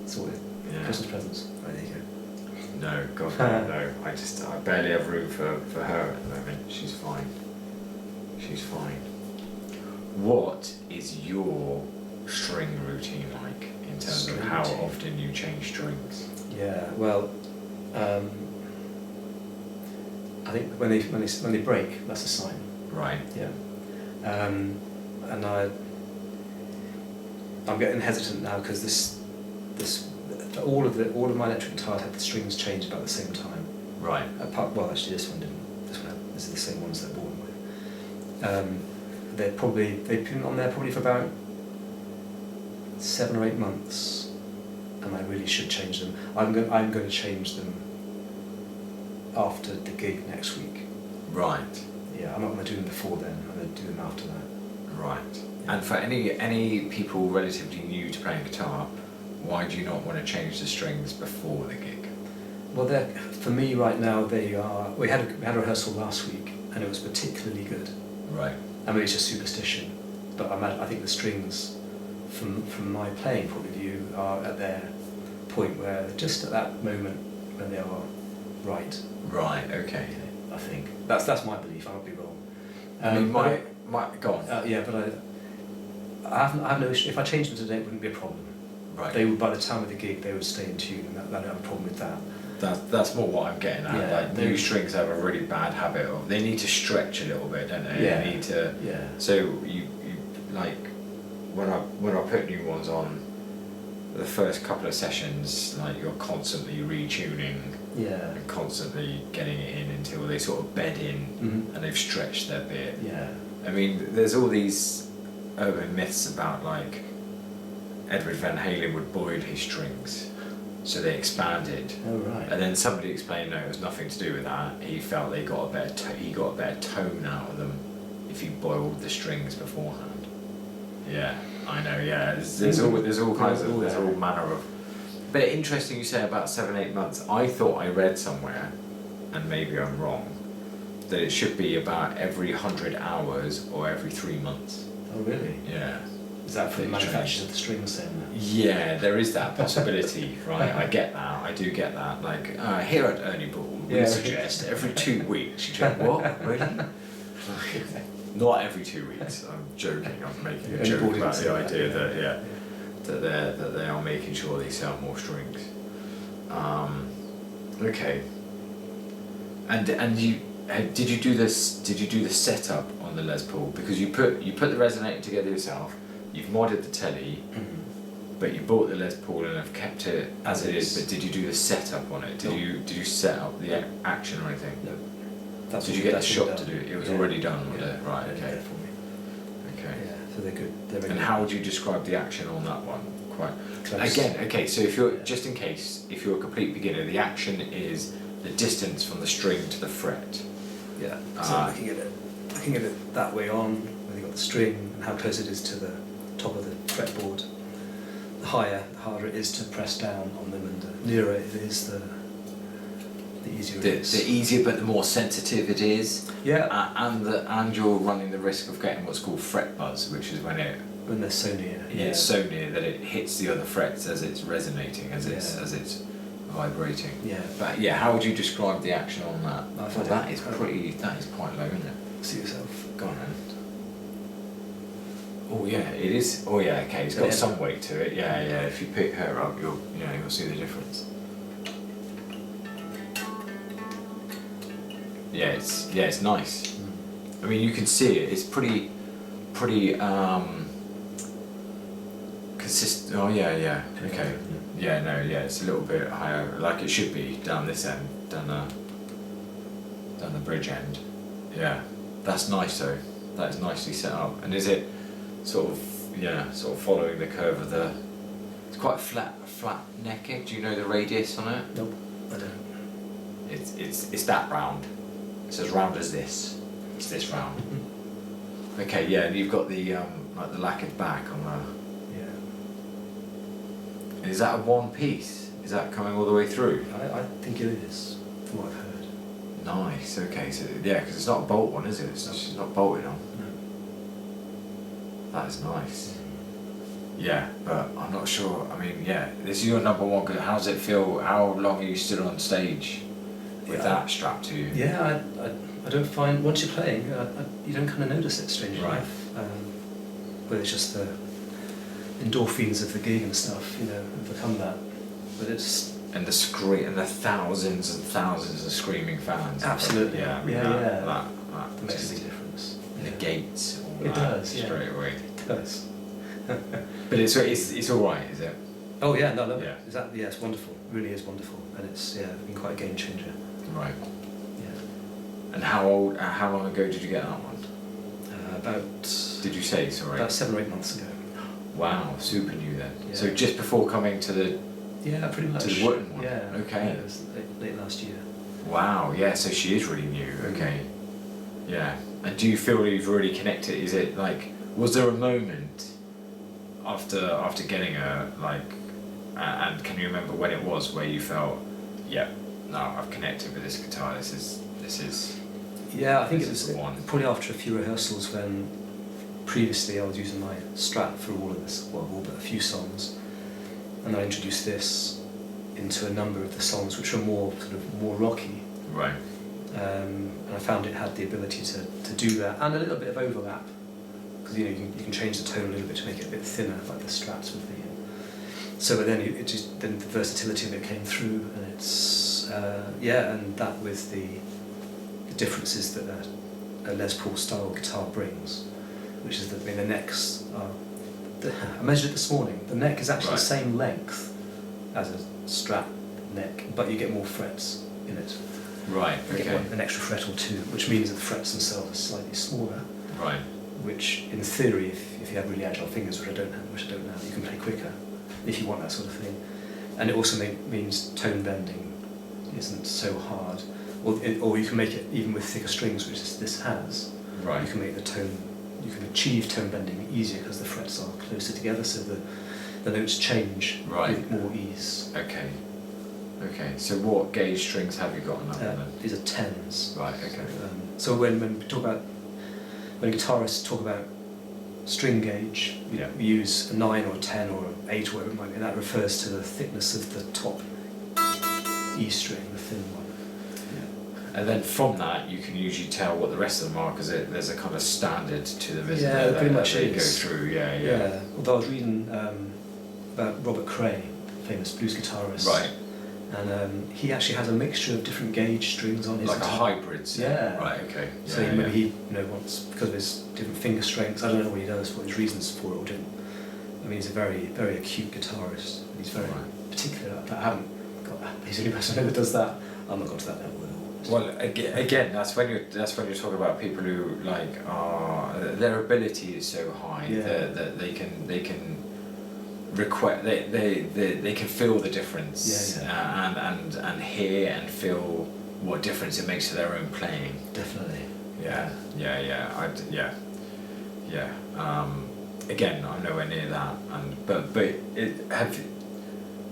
Sorted. Yeah. Christmas presents. Right, there you go. No, God, no. I barely have room for her at the moment. She's fine. She's fine. What is your string routine like in terms of how often you change strings? Yeah, well, I think when they break, that's a sign. Right. Yeah. And I'm getting hesitant now because all of my electric guitars had the strings changed about the same time. Right. Well, actually, this one didn't. This is the same ones they're born with. They've been on there probably for about 7 or 8 months, and I really should change them. I'm going to change them after the gig next week. Right. Yeah, I'm not going to do them before then. I'm going to do them after that. Right. Yeah. And for any people relatively new to playing guitar, why do you not want to change the strings before the gig? Well, for me right now, they are. We had a rehearsal last week, and it was particularly good. Right. I mean, it's just superstition, but I think the strings, from my playing point of view, are at their point where just at that moment when they are right. Right. Okay. I think that's my belief. I might be wrong. I mean, go on. Yeah, but I have no issue. If I changed them today, it wouldn't be a problem. Right. They would, by the time of the gig, they would stay in tune, and I don't have a problem with that. That's more what I'm getting at. Yeah, like new strings have a really bad habit of they need to stretch a little bit, don't they? Yeah. They need to. Yeah. So you like when I put new ones on, the first couple of sessions, like you're constantly retuning. Yeah. And constantly getting it in until they sort of bed in and they've stretched their bit. Yeah. I mean, there's all these urban myths about like Edward Van Halen would boil his strings, so they expanded. Oh right. And then somebody explained no, it was nothing to do with that. He felt he got a better tone out of them if he boiled the strings beforehand. Yeah, I know. Yeah, there's all kinds of there's all manner of. But interesting you say about 7-8 months. I thought I read somewhere, and maybe I'm wrong, that it should be about every 100 hours or every 3 months. Oh really? Yeah. Is that for the manufacturers of the strings saying that? Yeah, there is that possibility, right? I get that. I do get that. Like here at Ernie Ball, we suggest every 2 weeks. You go, what? Really? Not every 2 weeks. I'm joking. I'm making a joke about the idea that they are making sure they sell more strings. Okay. And you did you do this? Did you do the setup on the Les Paul? Because you put the resonator together yourself. You've modded the telly, but you bought the Les Paul and have kept it as it is. But did you do the setup on it? Did you set up the action or anything? No. Did you get the shop to do it? It was already done, was it? Right. Okay. Okay. Yeah. So they're good. And how would you describe the action on that one? Quite. Close. Again, okay. So if you're just in case, if you're a complete beginner, the action is the distance from the string to the fret. Yeah. So looking at it that way on, where you got the string and how close it is to the top of the fretboard. The harder it is to press down on them, and the nearer it is, the easier it is. The easier, but the more sensitive it is. Yeah. And you're running the risk of getting what's called fret buzz, which is when they're so near. it's so near that it hits the other frets as it's resonating, as it's vibrating. Yeah. But yeah, how would you describe the action on that? I Well, that is quite low, isn't it? See yourself. Go on then. Oh yeah, it is. Oh yeah, okay. It's got some weight to it. Yeah. If you pick her up, you'll see the difference. Yeah, it's nice. I mean, you can see it. It's pretty consistent. Oh yeah. Okay. Yeah, it's a little bit higher, like it should be down this end, down the bridge end. Yeah, that's nice though. That is nicely set up. And is it sort of following the curve of the? It's quite flat necked. Do you know the radius on it? Nope, I don't. It's that round. It's as round as this. It's this round. Okay, yeah, and you've got the like the lacquered back on the. Is that a one piece? Is that coming all the way through? I think it is, from what I've heard. Nice, okay, so yeah, because it's not a bolt one, is it? It's not bolted on. No. That is nice. Yeah, but I'm not sure. I mean, yeah, this is your number one. How does it feel? How long are you still on stage with that strapped to you? Yeah, I don't find, once you're playing, you don't kind of notice it, strangely Right. enough. But it's just the endorphins of the gig and stuff, you know, overcome that. But it's... And the scream, and the thousands and thousands of screaming fans. Absolutely. Yeah, I mean, that That makes a big difference. negates all It that does, yeah. straight away. It does. But it's all right, is it? Oh yeah, no, I love Yeah. it. Exactly, yeah, it's wonderful. It really is wonderful. And it's, been quite a game changer. Right. Yeah. And how long ago did you get that one? About... Did you say, sorry? About 7 or 8 months ago. Wow, super new then. Yeah. So just before coming to the... Yeah, pretty much. To the Wootton one? Yeah. Okay. Yeah, it was late last year. Wow, yeah, so she is really new, okay. Yeah. And do you feel you've already connected? Is it like, was there a moment after getting her, like, and can you remember when it was where you felt, yeah, no, I've connected with this guitar, this is Yeah, I think it this was is the one. probably after a few rehearsals when previously I was using my Strat for all of this, well, all but a few songs, and I introduced this into a number of the songs which were more rocky. Right. And I found it had the ability to do that, and a little bit of overlap, because you can change the tone a little bit to make it a bit thinner, like the Strats would be. So, but then then the versatility of it came through, and it's and that with the differences that a Les Paul style guitar brings, which is that the necks are. I measured it this morning. The neck is actually the same length as a Strat neck, but you get more frets in it. Right. You Okay. get an extra fret or two, which means that the frets themselves are slightly smaller. Right. Which, in theory, if you have really agile fingers, which I don't have, you can play quicker if you want that sort of thing. And it also means tone bending isn't so hard, or you can make it even with thicker strings, which this has. Right. You can make you can achieve tone bending easier because the frets are closer together, so the notes change with more ease. Okay. Okay. So what gauge strings have you got on that one then? These are tens. Right. Okay. So when guitarists talk about string gauge, we use a 9 or a 10 or an 8 or whatever it might be, and that refers to the thickness of the top E string, the thin one. And then from that, you can usually tell what the rest of them are, because there's a kind of standard to them, isn't Yeah, there? pretty much they is. go through. Yeah. Although I was reading about Robert Cray, famous blues guitarist. Right. And he actually has a mixture of different gauge strings on his Like guitar. a hybrid. Yeah. Right. Okay. So maybe he wants, because of his different finger strengths, I don't know what he does, what his reasons for it or didn't. I mean, he's a very, very acute guitarist. And he's very particular. I haven't got that. He's the only person I know that does that. I'm not got to that level at all. Well, again, that's when you're talking about people who their ability is so high that they can request they can feel the difference and hear and feel what difference it makes to their own playing. Definitely. Again, I'm nowhere near that,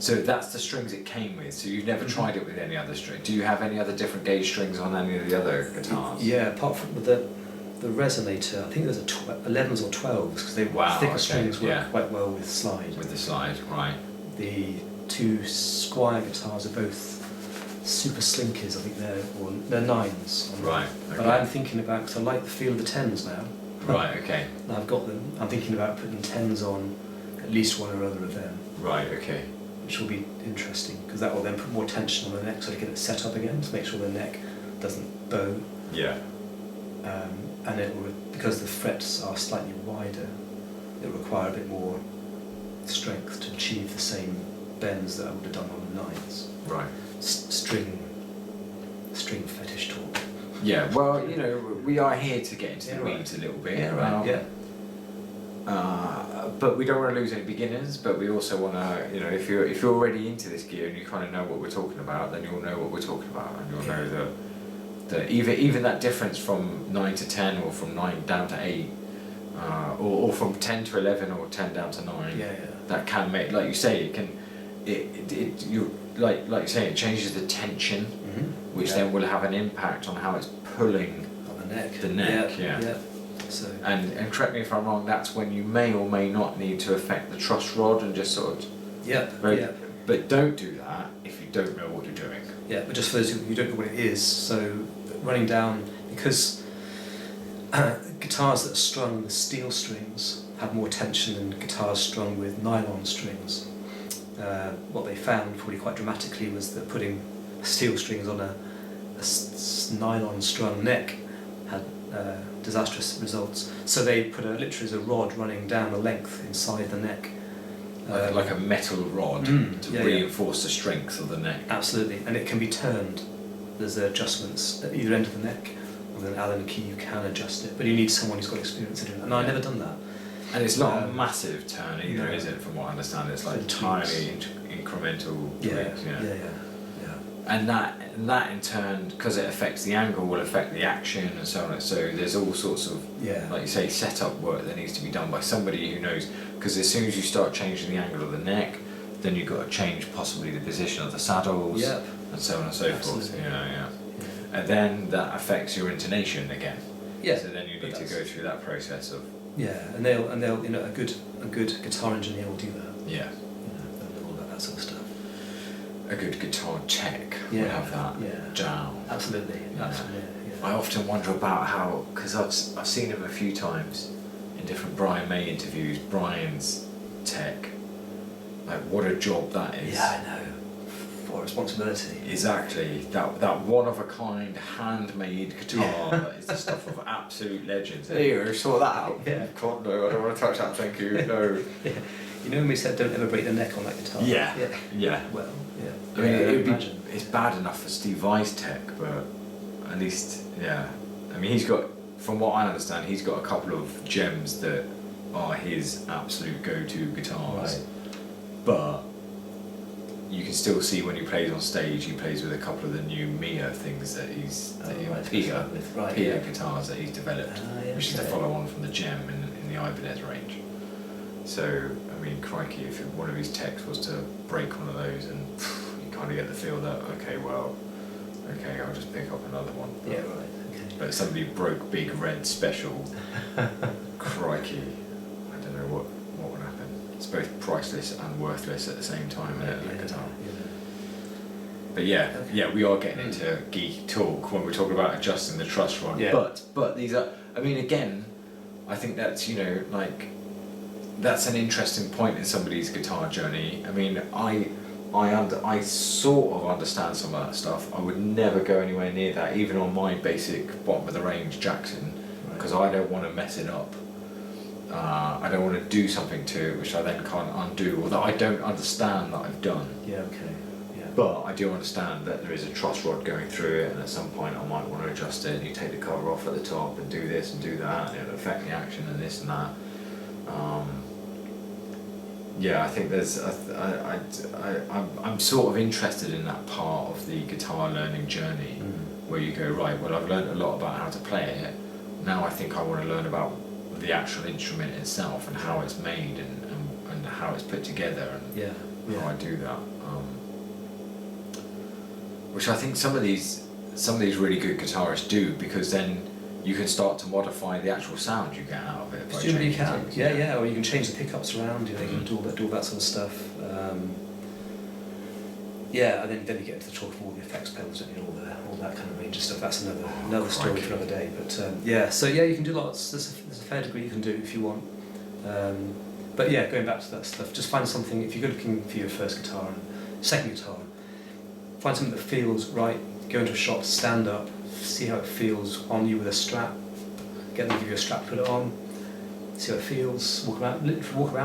so that's the strings it came with. So you've never tried it with any other string. Do you have any other different gauge strings on any of the other guitars? Yeah, apart from the Resonator, I think there's 11s or 12s, because they thicker strings work quite well with slide. With the slide, right. The two Squire guitars are both super slinkers, I think they're 9s. Right. Okay. But I'm thinking about, because I like the feel of the 10s now. Right, okay. Now I've got them, I'm thinking about putting 10s on at least one or other of them. Right, okay. Which will be interesting, because that will then put more tension on the neck, so to get it set up again, to make sure the neck doesn't bow. Yeah. And it will, because the frets are slightly wider, it will require a bit more strength to achieve the same bends that I would have done on the 9s. Right. String fetish talk. Yeah, well, we are here to get into the weeds a little bit. Yeah, right. But we don't want to lose any beginners, but we also want to, if you're already into this gear and you kind of know what we're talking about, then you'll know what we're talking about, and you'll know that even that difference from 9 to 10, or from 9 down to 8, or from 10 to 11, or 10 down to 9, that can make, like you say, like you say, it changes the tension, which then will have an impact on how it's pulling on the neck. The neck, yeah. So and correct me if I'm wrong, that's when you may or may not need to affect the truss rod and just sort of... But don't do that if you don't know what you're doing. Yeah, but just for those who don't know what it is, so running down, because guitars that are strung with steel strings have more tension than guitars strung with nylon strings. What they found, probably quite dramatically, was that putting steel strings on a nylon strung neck had disastrous results. So they put literally a rod running down the length inside the neck. Like a metal rod to reinforce the strength of the neck. Absolutely, and it can be turned. There's adjustments at either end of the neck. With an Allen key you can adjust it, but you need someone who's got experience in it. And I've never done that. And it's not a massive turn either, is it? From what I understand, it's like tiny incremental tweaks. And that in turn, because it affects the angle, will affect the action and so on. So there's all sorts of, like you say, setup work that needs to be done by somebody who knows. Because as soon as you start changing the angle of the neck, then you've got to change possibly the position of the saddles and so on and so forth. And then that affects your intonation again. So then you need to go through that process of. And they'll a good guitar engineer will do that. They'll know all that sort of stuff. A good guitar tech will have that down. Absolutely. I often wonder about how, because I've seen him a few times in different Brian May interviews. Brian's tech, like what a job that is. Yeah, I know. What responsibility. Exactly. That one of a kind handmade guitar that is the stuff of absolute legends. Here, sort that out. God, no, I don't want to touch that. Thank you. No. You know when we said don't ever break the neck on that guitar? Well, I mean, it's bad enough for Steve Vai's tech, but at least, I mean, he's got, from what I understand, he's got a couple of gems that are his absolute go-to guitars. But you can still see when he plays on stage, he plays with a couple of the new Mia things that Pia guitars that he's developed, which is the follow-on from the Gem in the Ibanez range. So, I mean, crikey, if one of his techs was to break one of those, and you kind of get the feel that, I'll just pick up another one. But somebody broke Big Red Special, crikey, I don't know what would happen. It's both priceless and worthless at the same time, that guitar. But we are getting into geek talk when we're talking about adjusting the truss rod. But these are, I mean, again, I think that's, that's an interesting point in somebody's guitar journey. I mean, I sort of understand some of that stuff. I would never go anywhere near that, even on my basic bottom of the range Jackson, because I don't want to mess it up. I don't want to do something to it which I then can't undo, or that I don't understand that I've done. But I do understand that there is a truss rod going through it, and at some point I might want to adjust it, and you take the cover off at the top and do this and do that, and it'll affect the action and this and that. I think there's I'm sort of interested in that part of the guitar learning journey where you go, right, well, I've learned a lot about how to play it, now I think I want to learn about the actual instrument itself and how it's made and how it's put together and how I do that, which I think some of these really good guitarists do, because then you can start to modify the actual sound you get out of it. Presumably you can, or you can change the pickups around, you can do all that sort of stuff. And then you get into the talk of all the effects pedals and all that kind of range of stuff. That's another story for another day. But you can do lots. There's a fair degree you can do if you want. But going back to that stuff, just find something. If you're looking for your first guitar and second guitar, find something that feels right. Go into a shop, stand up, see how it feels on you with a strap. Get them to give you a strap, put it on, see how it feels. Walk around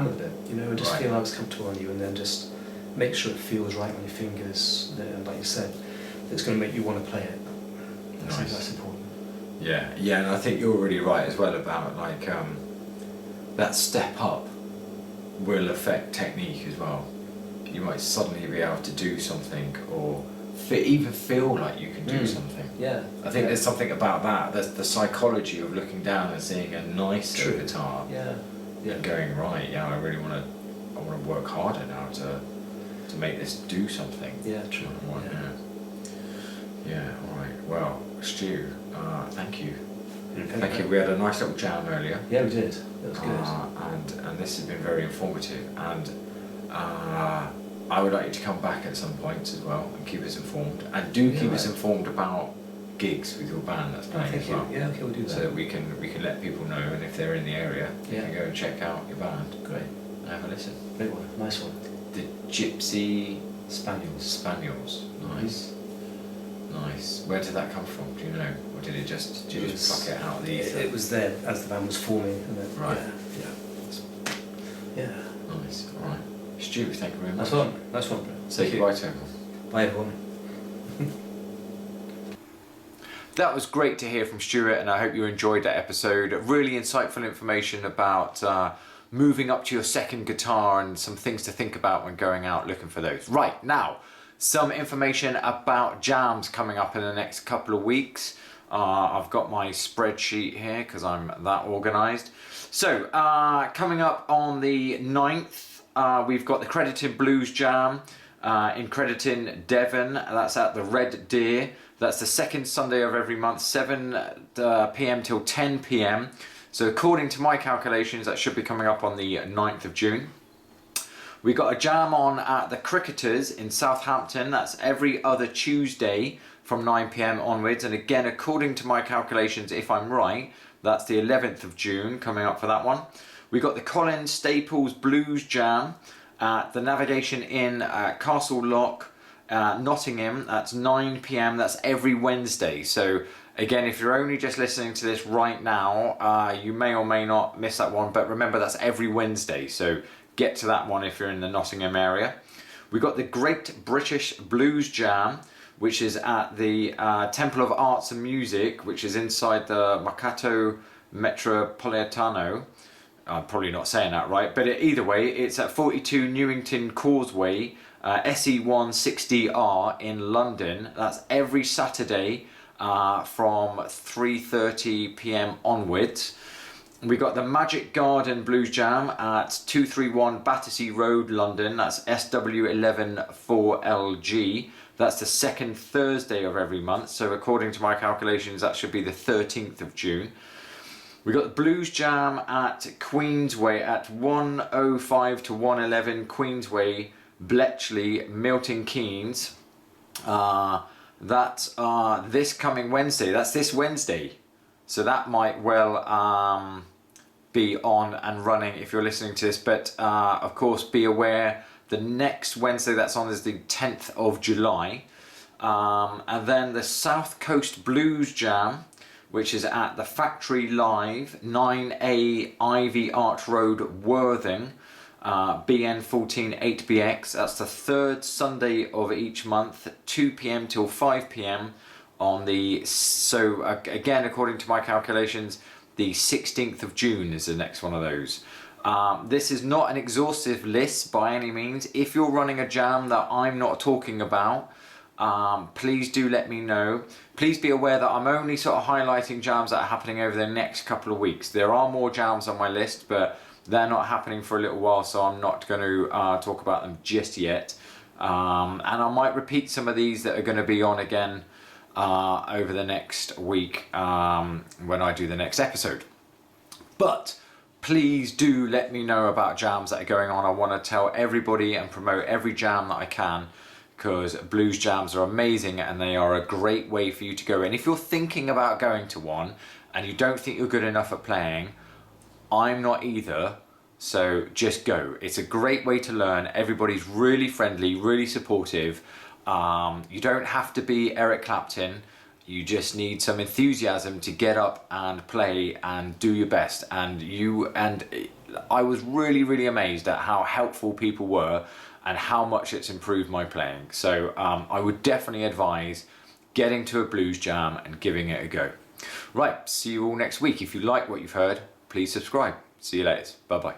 with it, and just feel how it's comfortable on you, and then just make sure it feels right on your fingers. And like you said, it's going to make you want to play it. I think that's important. And I think you're really right as well about that step up will affect technique as well. You might suddenly be able to do something, or even feel like you can do something. I think there's something about that. There's the psychology of looking down and seeing a nicer guitar. And going, right, I really want to work harder now to make this do something. True. All right. Well, Stu, thank you Thank you. We had a nice little jam earlier. Yeah, we did. That was good. And this has been very informative. And I would like you to come back at some point as well and keep us informed. And do keep us informed about gigs with your band that's playing as well. Yeah, okay, we'll do that. So that we can let people know, and if they're in the area, they can go and check out your band. Great. And have a listen. Great one. Nice one. The Gypsy Spaniels. Spaniels. Nice. Nice. Where did that come from? Do you know? Or did you just pluck it out of the ether? It was there as the band was forming. And then, Right. Yeah. Nice. All right. Stu, thank you very much. Nice one. Say goodbye to everyone. Bye everyone. That was great to hear from Stuart, and I hope you enjoyed that episode. Really insightful information about moving up to your second guitar and some things to think about when going out looking for those. Right, now, some information about jams coming up in the next couple of weeks. I've got my spreadsheet here because I'm that organised. So, coming up on the 9th, we've got the Crediton Blues Jam in Crediton, Devon. That's at the Red Deer. That's the second Sunday of every month, 7 p.m. till 10 p.m. So according to my calculations, that should be coming up on the 9th of June. We got a jam on at the Cricketers in Southampton. That's every other Tuesday from 9 p.m. onwards. And again, according to my calculations, if I'm right, that's the 11th of June coming up for that one. We got the Colin Staples Blues Jam at the Navigation Inn at Castle Lock, Nottingham. That's 9 p.m. That's every Wednesday. So again, if you're only just listening to this right now, you may or may not miss that one. But remember, that's every Wednesday. So get to that one if you're in the Nottingham area. We've got the Great British Blues Jam, which is at the Temple of Arts and Music, which is inside the Mercato Metropolitano. I'm probably not saying that right, but either way, it's at 42 Newington Causeway, SE160R in London. That's every Saturday from 3:30 p.m. onwards. We got the Magic Garden Blues Jam at 231 Battersea Road, London. That's SW114LG. That's the second Thursday of every month. So according to my calculations, that should be the 13th of June. We got the Blues Jam at Queensway at 105 to 111 Queensway, Bletchley, Milton Keynes. That's this coming Wednesday. That's this Wednesday. So that might well be on and running if you're listening to this. But of course, be aware the next Wednesday that's on is the 10th of July. And then the South Coast Blues Jam, which is at the Factory Live, 9A Ivy Arch Road, Worthing, BN14 8BX. That's the third Sunday of each month, 2 p.m. till 5 p.m. on the, so again, according to my calculations, the 16th of June is the next one of those. This is not an exhaustive list by any means. If you're running a jam that I'm not talking about, please do let me know. Please be aware that I'm only sort of highlighting jams that are happening over the next couple of weeks. There are more jams on my list, but they're not happening for a little while, so I'm not going to talk about them just yet. And I might repeat some of these that are going to be on again over the next week when I do the next episode. But please do let me know about jams that are going on. I want to tell everybody and promote every jam that I can, because blues jams are amazing and they are a great way for you to go in. If you're thinking about going to one and you don't think you're good enough at playing, I'm not either, so just go. It's a great way to learn. Everybody's really friendly, really supportive. You don't have to be Eric Clapton. You just need some enthusiasm to get up and play and do your best. And I was really, really amazed at how helpful people were and how much it's improved my playing. So I would definitely advise getting to a blues jam and giving it a go. Right, see you all next week. If you like what you've heard, please subscribe. See you later. Bye-bye.